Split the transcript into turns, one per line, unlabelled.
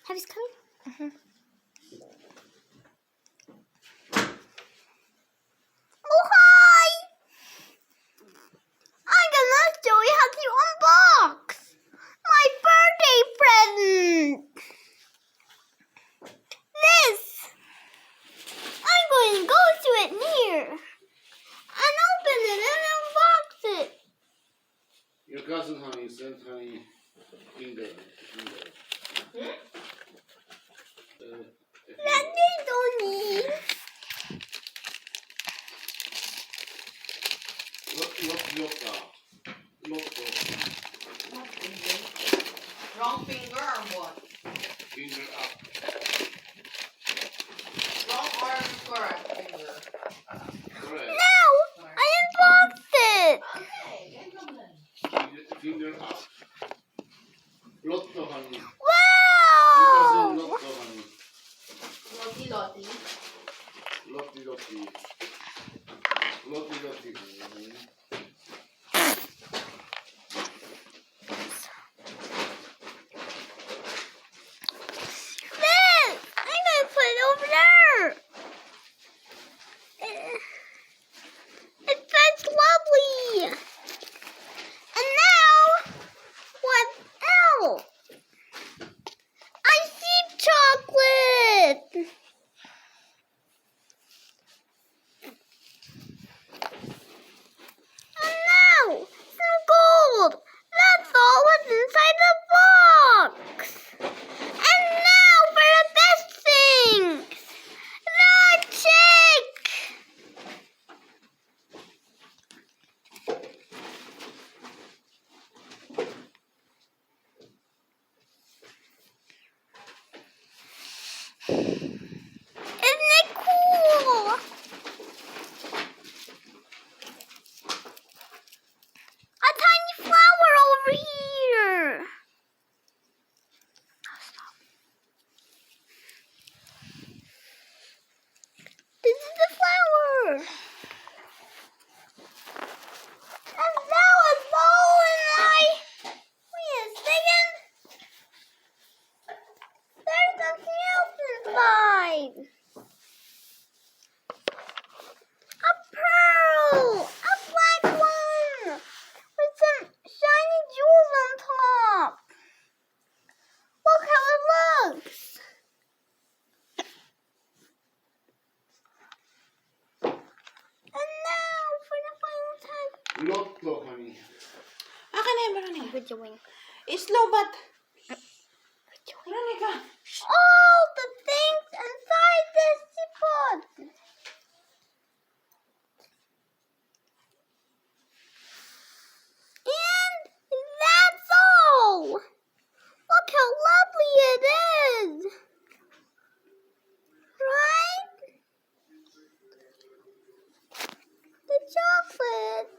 Have you coming?
Mhm.
Oh, hi! I'm gonna show you how to unbox my birthday present. This. I'm going to go to it near and open it and unbox it.
Your cousin Honey sent Honey finger.
That they don't need.
Wrong finger or what?
Finger up.
Wrong or correct finger?
Correct.
No, I unboxed it.
Okay, then.
Finger up. Lotto Honey. Your cousin
Wow!
Lotto Honey.
Lottie Lottie.
Lottie Lottie. Lottie Lottie Honey.
This! I'm gonna put it over there. It fits lovely. And now, what else? I see chocolate. And now, some gold. That's all what's inside the box. And now for the best things. The check. Isn't it cool? A tiny flower over here. This is the flower. And that was all in my... Wait a second. There's something else inside. A pearl. A black one. With some shiny jewels on top. Look how it looks. And now for the final time.
Lotto Honey.
Akin na yung Veronica.
Videoing.
Slow but... Veronica.
All the things inside this teapot. And that's all. Look how lovely it is. Right? The chocolate.